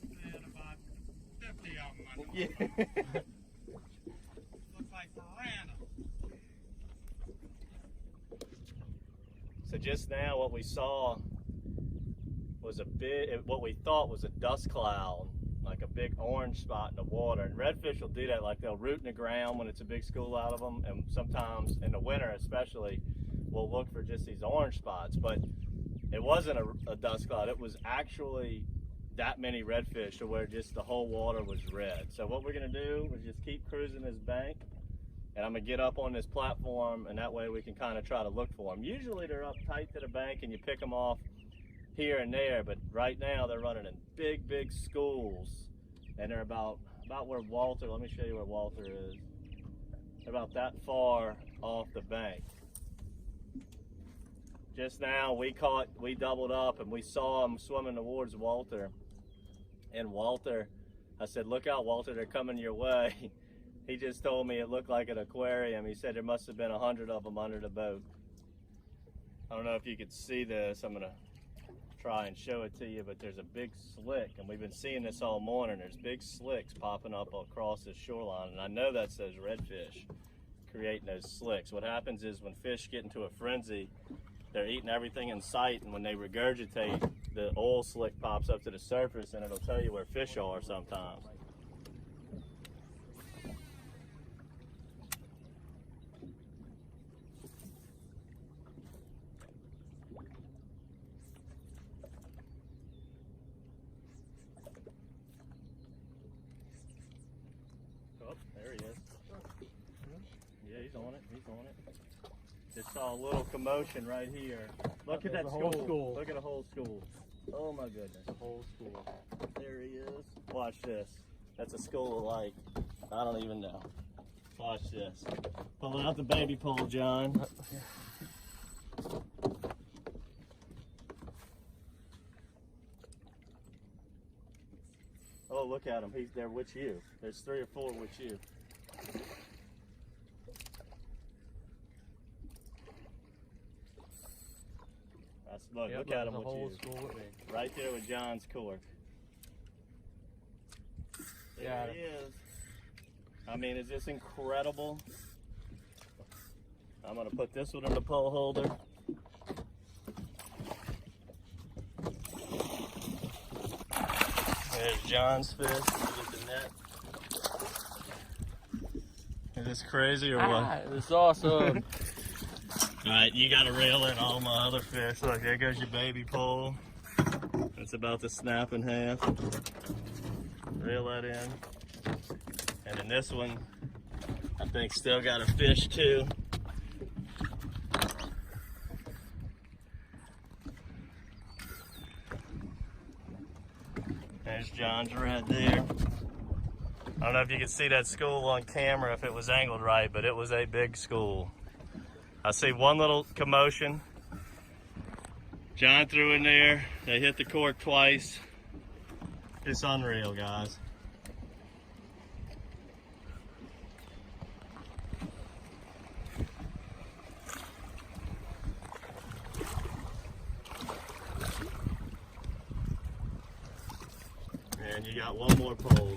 [SPEAKER 15] They had about 50 of them.
[SPEAKER 17] Yeah.
[SPEAKER 15] Looks like piranha.
[SPEAKER 17] So just now what we saw was what we thought was a dust cloud, like a big orange spot in the water. And redfish will do that, like they'll root in the ground when it's a big school out of them, and sometimes in the winter especially, we'll look for just these orange spots. But it wasn't a dust cloud, it was actually that many redfish to where just the whole water was red. So what we're gonna do is just keep cruising this bank, and I'm gonna get up on this platform, and that way we can kind of try to look for them. Usually they're up tight to the bank and you pick them off here and there, but right now they're running in big schools, and they're about where Walter, let me show you where Walter is. They're about that far off the bank. Just now we doubled up and we saw them swimming towards Walter. And Walter, I said, look out, Walter, they're coming your way. He just told me it looked like an aquarium. He said there must have been 100 of them under the boat. I don't know if you could see this. I'm gonna try and show it to you, but there's a big slick, and we've been seeing this all morning. There's big slicks popping up across this shoreline, and I know that's those redfish creating those slicks. What happens is when fish get into a frenzy, they're eating everything in sight, and when they regurgitate, the oil slick pops up to the surface, and it'll tell you where fish are sometimes. Oh, there he is. Yeah, he's on it. He's on it. Just saw a little commotion right here. Look at that school. Look at the whole school. Oh my goodness, the whole school. There he is. Watch this. That's a school of like, I don't even know. Watch this. Pulling out the baby pole, John. Oh, look at him. He's there with you. There's 3 or 4 with you. Look at him with you. Right there with John's cork. There he is. I mean, is this incredible? I'm going to put this one in the pole holder. There's John's fish. Get the net. Is this crazy or what?
[SPEAKER 14] It's awesome.
[SPEAKER 17] Alright, you gotta reel in all my other fish. Look, there goes your baby pole. It's about to snap in half. Reel that in. And then this one, I think still got a fish too. There's John's right there. I don't know if you could see that school on camera if it was angled right, but it was a big school. I see one little commotion. John threw in there. They hit the cork twice. It's unreal, guys. And you got one more pole.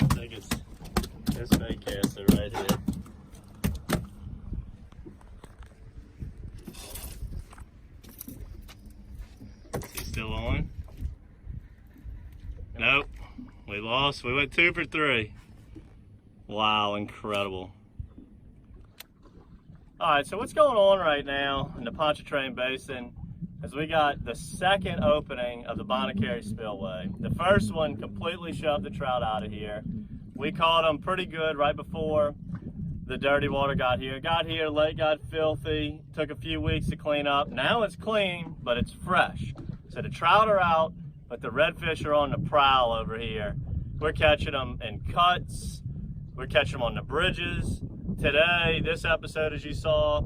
[SPEAKER 17] I think it's this bait caster right here. Still on? Nope. We lost. We went 2 for 3. Wow, incredible. Alright, so what's going on right now in the Pontchartrain Basin is we got the second opening of the Bonacary Spillway. The first one completely shoved the trout out of here. We caught them pretty good right before the dirty water got here. Got here, lake got filthy, took a few weeks to clean up. Now it's clean, but it's fresh. So the trout are out, but the redfish are on the prowl over here. We're catching them in cuts. We're catching them on the bridges. Today, this episode, as you saw,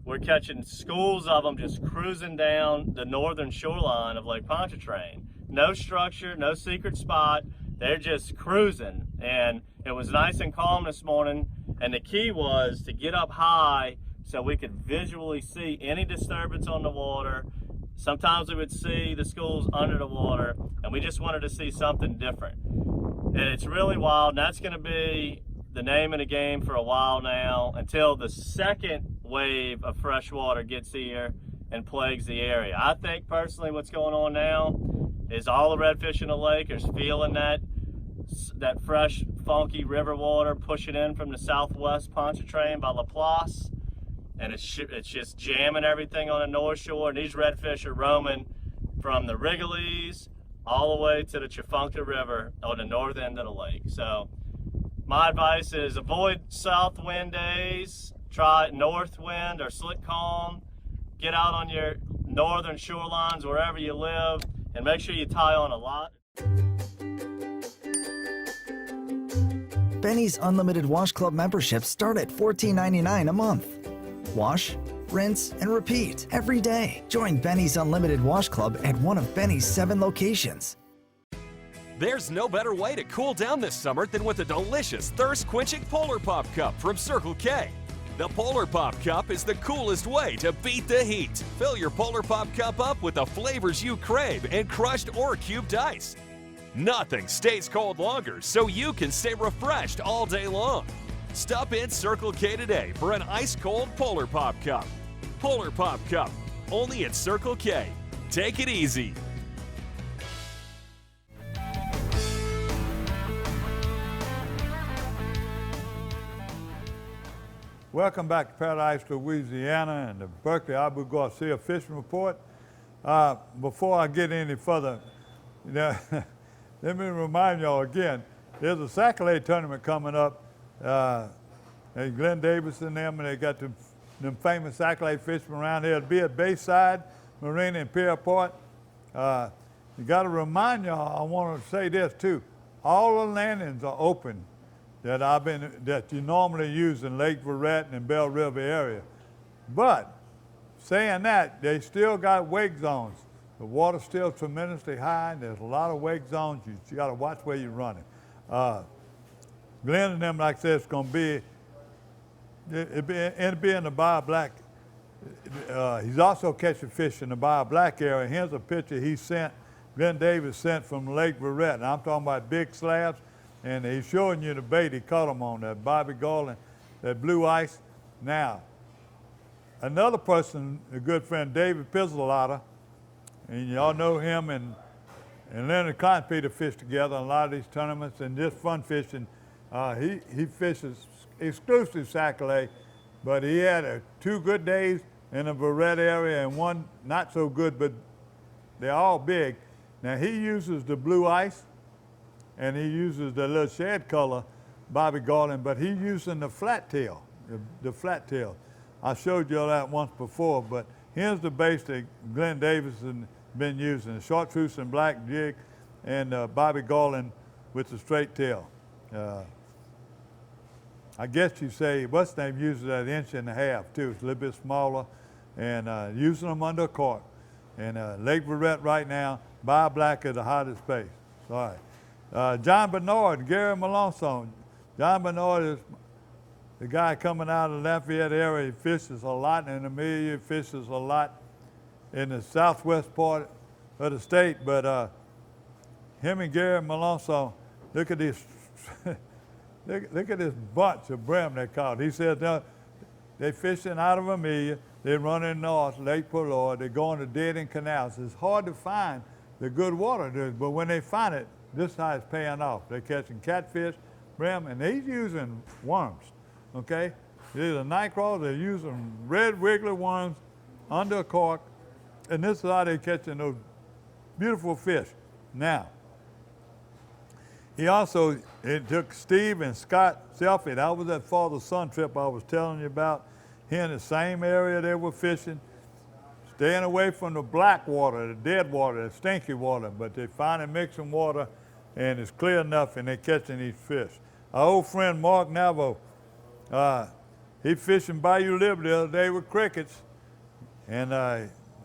[SPEAKER 17] we're catching schools of them just cruising down the northern shoreline of Lake Pontchartrain. No structure, no secret spot. They're just cruising. And it was nice and calm this morning. And the key was to get up high so we could visually see any disturbance on the water. Sometimes we would see the schools under the water, and we just wanted to see something different. And it's really wild, and that's going to be the name of the game for a while now until the second wave of fresh water gets here and plagues the area. I think personally what's going on now is all the redfish in the lake are feeling that fresh, funky river water pushing in from the southwest Pontchartrain by Laplace. And it's just jamming everything on the North Shore. And these redfish are roaming from the Wrigley's all the way to the Chafuncta River on the north end of the lake. So my advice is avoid south wind days, try north wind or slick calm, get out on your northern shorelines wherever you live, and make sure you tie on a lot.
[SPEAKER 8] Benny's Unlimited Wash Club memberships start at $14.99 a month. Wash, rinse, and repeat every day. Join Benny's Unlimited Wash Club at one of Benny's 7 locations.
[SPEAKER 18] There's no better way to cool down this summer than with a delicious thirst-quenching Polar Pop Cup from Circle K. The Polar Pop Cup is the coolest way to beat the heat. Fill your Polar Pop Cup up with the flavors you crave and crushed or cubed ice. Nothing stays cold longer, so you can stay refreshed all day long. Stop in Circle K today for an ice-cold Polar Pop Cup. Polar Pop Cup, only at Circle K. Take it easy.
[SPEAKER 2] Welcome back to Paradise, Louisiana, and the Berkeley Abu Garcia Fishing Report. Before I get any further, let me remind y'all again, there's a Sac-A-Lay tournament coming up, and Glenn Davis and them, and they got them famous Sac-A-Lay fishermen around here. It'll be at Bayside Marina in Pierreport. You got to remind y'all, I want to say this too, all the landings are open that you normally use in Lake Verret and Bell River area. But saying that, they still got wake zones. The water's still tremendously high, and there's a lot of wake zones. You got to watch where you're running. Glenn and them, like I said, it's going to be, it'll be in the Bar Black. He's also catching fish in the Bar Black area. Here's a picture he sent, Glenn Davis sent from Lake Verret. And I'm talking about big slabs. And he's showing you the bait he caught them on, that Bobby Garland, that blue ice. Now, another person, a good friend, David Pizzolata, and y'all know him and Leonard Kleinpeter fish together in a lot of these tournaments and just fun fishing. He fishes exclusive Sac-A-Lay, but he had 2 good days in the Verret area and 1 not so good, but they're all big. Now, he uses the blue ice, and he uses the little shed color, Bobby Garland, but he's using the flat tail, the flat tail. I showed you all that once before, but here's the bass that Glenn Davis has been using, the chartreuse and black jig, and Bobby Garland with the straight tail. I guess you say, what's the name uses that 1.5 inch too. It's a little bit smaller, and using them under a cork. And Lake Verret right now, Bar Black is the hottest place. All right. John Bernard, Gary Melanson. John Bernard is the guy coming out of the Lafayette area. He fishes a lot in Amelia, fishes a lot in the southwest part of the state. But him and Gary Melanson, look at this, look at this bunch of brim they caught. He said they're fishing out of Amelia, they're running north, Lake Palois, they're going to dead-end canals. It's hard to find the good water, but when they find it, this is how it's paying off. They're catching catfish, brim, and they're using worms, okay? These are night crawlers, they're using red wiggly worms under a cork, and this is how they're catching those beautiful fish. Now, he also, it took Steve and Scott Selfie. That was that father-son trip I was telling you about. Here in the same area they were fishing, staying away from the black water, the dead water, the stinky water, but they finally mixing water and it's clear enough and they're catching these fish. Our old friend Mark Navo, he fishing Bayou Liberty the other day with crickets, and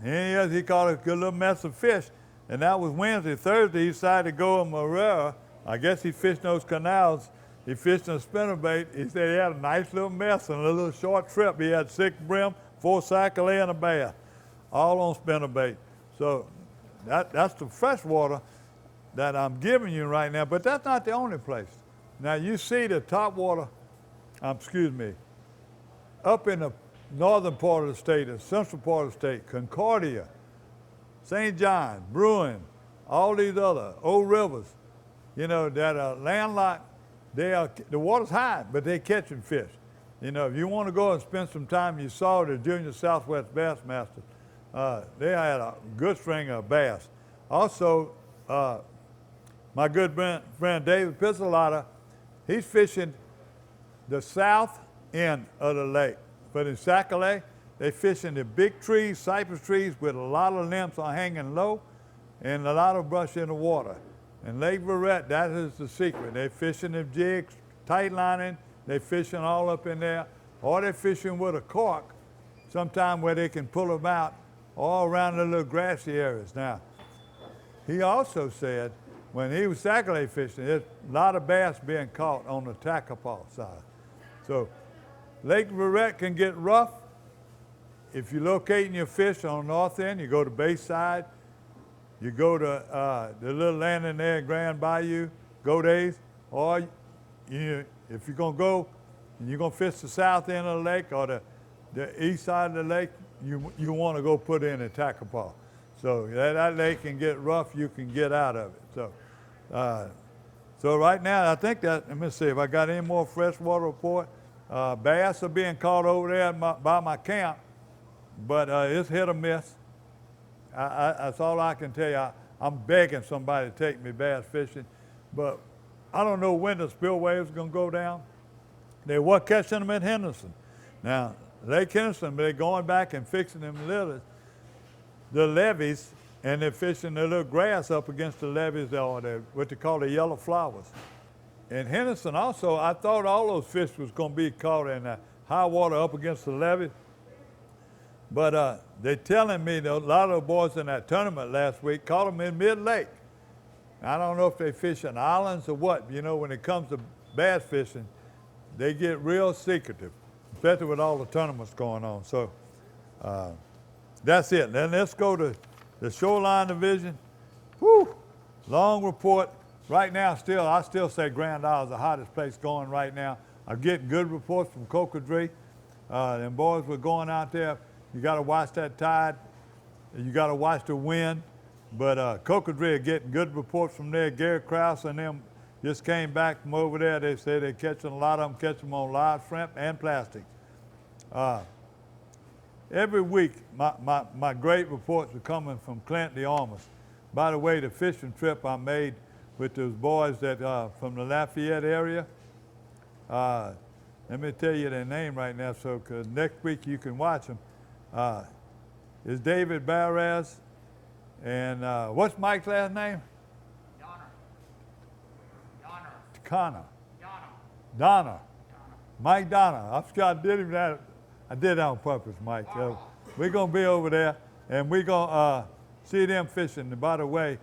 [SPEAKER 2] he caught a good little mess of fish, and that was Wednesday. Thursday he decided to go in Marrera. I guess he fished those canals. He fished a spinnerbait. He said he had a nice little mess and a little short trip. He had 6 brim, 4 Sac-A-Lay, and a bass, all on spinnerbait. So that's the freshwater that I'm giving you right now, but that's not the only place. Now you see the top water, up in the northern part of the state, the central part of the state, Concordia, St. John, Bruin, all these other old rivers, you know, that are landlocked. The water's high, but they're catching fish. You know, if you want to go and spend some time, you saw the Junior Southwest Bassmasters. They had a good string of bass. Also, my good friend David Pizzolata, he's fishing the south end of the lake. But in Sac-A-Lay, they fishing the big trees, cypress trees with a lot of limbs are hanging low and a lot of brush in the water. And Lake Verret, that is the secret. They're fishing the jigs, tight lining, they're fishing all up in there, or they're fishing with a cork, sometime where they can pull them out all around the little grassy areas. Now, he also said when he was sac-a-lait fishing, there's a lot of bass being caught on the tackle side. So Lake Verret can get rough. If you're locating your fish on the north end, you go to Bayside, you go to the little landing there in Grand Bayou, go days, or if you're gonna go and you're gonna fish the south end of the lake or the east side of the lake, you wanna go put in a tackle paw. So that lake can get rough, you can get out of it. So right now, I think that, let me see if I got any more freshwater report. Bass are being caught over there by my camp, but it's hit or miss. That's all I can tell you. I'm begging somebody to take me bass fishing, but I don't know when the spillway is going to go down. They were catching them at Henderson. Now, Lake Henderson, they're going back and fixing them the levees, and they're fishing the little grass up against the levees, or what they call the yellow flowers. In Henderson also, I thought all those fish was going to be caught in high water up against the levee. But they're telling me that a lot of the boys in that tournament last week caught them in mid-lake. I don't know if they fish in islands or what. You know, when it comes to bass fishing, they get real secretive, especially with all the tournaments going on. So that's it. Then let's go to the Shoreline Division. Whew, long report. Right now, I still say Grand Isle is the hottest place going right now. I'm getting good reports from Cocodrie. Them boys were going out there. You got to watch that tide. You got to watch the wind. But Cocodrie are getting good reports from there. Gary Krause and them just came back from over there. They say they're catching a lot of them, catch them on live shrimp and plastics. Every week, my great reports are coming from Clint the Armors. By the way, the fishing trip I made with those boys that from the Lafayette area, let me tell you their name right now, so cause next week you can watch them. Is David Barras, and what's Mike's last name? Donner. Mike Donner. I forgot, I did that on purpose, Mike. We're going to be over there, and we're going to see them fishing. And by the way,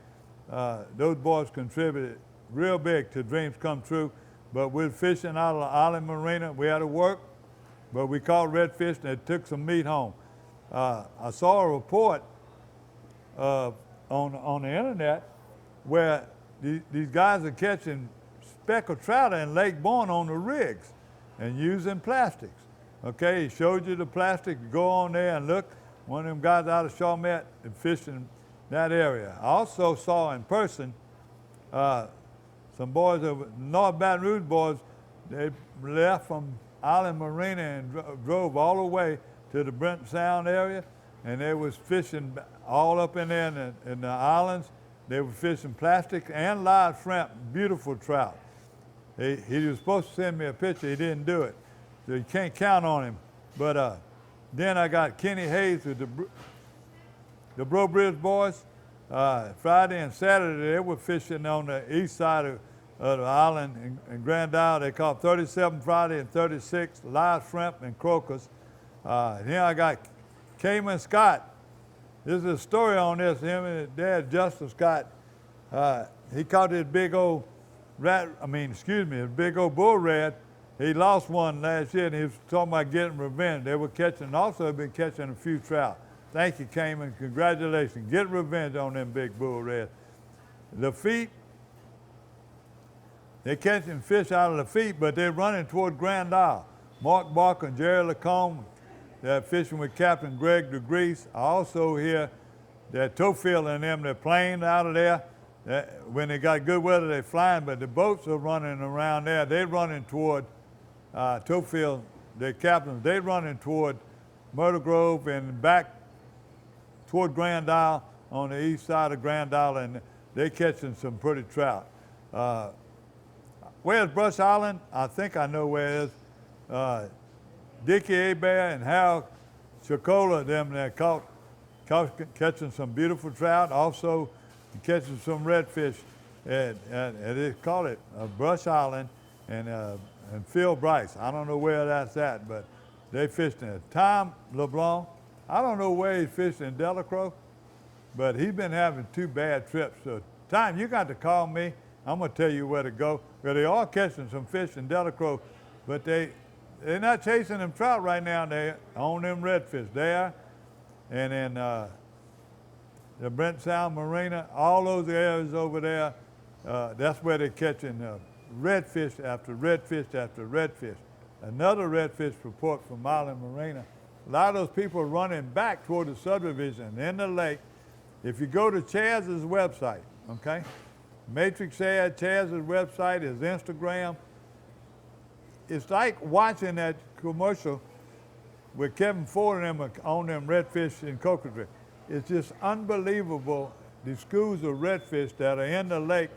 [SPEAKER 2] those boys contributed real big to Dreams Come True. But we're fishing out of the Island Marina. We had to work, but we caught redfish, and it took some meat home. I saw a report on the internet where these guys are catching speckled trout in Lake Bourne on the rigs and using plastics. Okay, he showed you the plastic. Go on there and look. One of them guys out of Chalmette and fishing that area. I also saw in person some boys, North Baton Rouge boys, they left from Island Marina and drove all the way to the Brent Sound area, and they was fishing all up in there in the islands. They were fishing plastic and live shrimp, beautiful trout. He was supposed to send me a picture, he didn't do it. So you can't count on him. But then I got Kenny Hayes with the Bro Bridge boys. Friday and Saturday, they were fishing on the east side of the island in Grand Isle. They caught 37 Friday and 36 live shrimp and crocus. Then I got Cayman Scott. There's a story on this. Him and his dad, Justin Scott, he caught this big old big old bull red. He lost one last year, and he was talking about getting revenge. They were catching, also been catching a few trout. Thank you, Cayman. Congratulations. Get revenge on them big bull reds. Lafitte, they're catching fish out of Lafitte, but they're running toward Grand Isle. Mark Barker and Jerry Lacombe, they're fishing with Captain Greg DeGrease. I also hear that Towfield and them, they're playing out of there. When they got good weather, they're flying, but the boats are running around there. They're running toward Towfield, the captains, they're running toward Myrtle Grove and back toward Grand Isle on the east side of Grand Isle, and they're catching some pretty trout. Where's Brush Island? I think I know where it is. Dickie Abear and Harold Chocola, them that catching some beautiful trout, also catching some redfish, and they call it Brush Island, and Phil Bryce. I don't know where that's at, but they fished in it. Tom LeBlanc, I don't know where he's fishing in Delacroix, but he's been having 2 bad trips to time, you got to call me. I'm going to tell you where to go. Well, they are catching some fish in Delacroix, but they're not chasing them trout right now. They're on them redfish there. And then the Brent Sound Marina, all those areas over there, that's where they're catching redfish after redfish after redfish. Another redfish report from Island Marina. A lot of those people are running back toward the subdivision in the lake. If you go to Chaz's website, okay? Matrix ad, Chaz's website, his Instagram. It's like watching that commercial with Kevin Ford and them on them redfish in Coconut. It's just unbelievable, the schools of redfish that are in the lake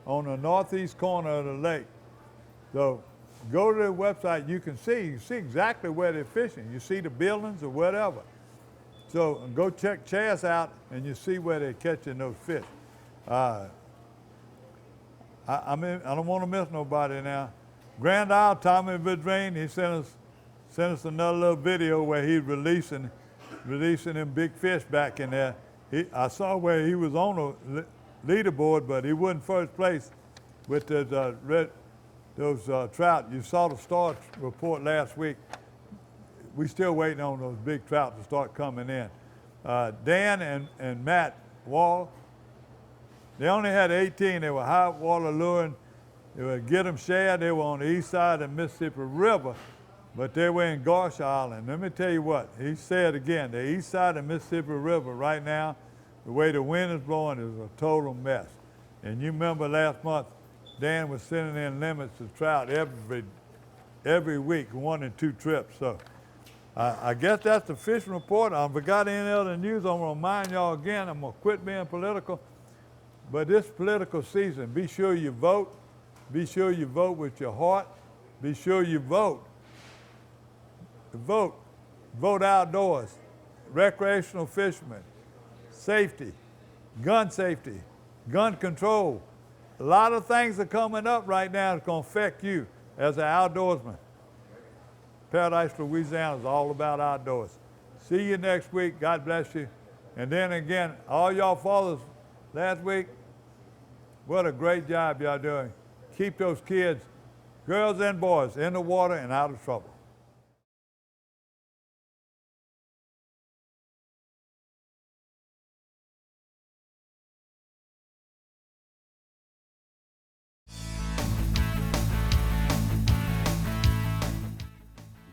[SPEAKER 2] on the northeast corner of the lake. So go to the website, you see exactly where they're fishing. You see the buildings or whatever. So go check Chaz out and you see where they're catching those fish. I don't want to miss nobody now. Grand Isle, Tommy Vidrain, he sent us another little video where he's releasing them big fish back in there. I saw where he was on the leaderboard, but he wasn't first place with those trout. You saw the Star report last week. We still waiting on those big trout to start coming in. Dan and Matt Wall, they only had 18. They were high water luring. They were get them shad. They were on the east side of the Mississippi River, but they were in Garsh Island. Let me tell you what, he said again, the east side of the Mississippi River right now, the way the wind is blowing is a total mess. And you remember last month, Dan was sending in limits of trout every week, 1 and 2 trips. So I guess that's the fishing report. I forgot any other news. I'm gonna remind y'all again, I'm gonna quit being political. But this political season, be sure you vote. Be sure you vote with your heart. Be sure you vote. Vote. Vote outdoors. Recreational fishermen. Safety. Gun control. A lot of things are coming up right now that's going to affect you as an outdoorsman. Paradise, Louisiana is all about outdoors. See you next week. God bless you. And then again, all y'all fathers last week, what a great job y'all doing. Keep those kids, girls and boys, in the water and out of trouble.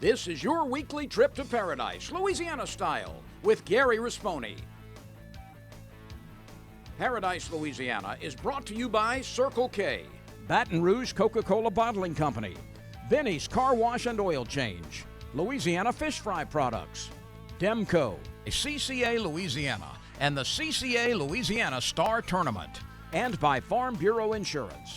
[SPEAKER 1] This is your weekly trip to paradise, Louisiana style, with Gary Risponi. Paradise, Louisiana is brought to you by Circle K, Baton Rouge Coca-Cola Bottling Company, Benny's Car Wash and Oil Change, Louisiana Fish Fry Products, Demco, CCA Louisiana, and the CCA Louisiana Star Tournament, and by Farm Bureau Insurance.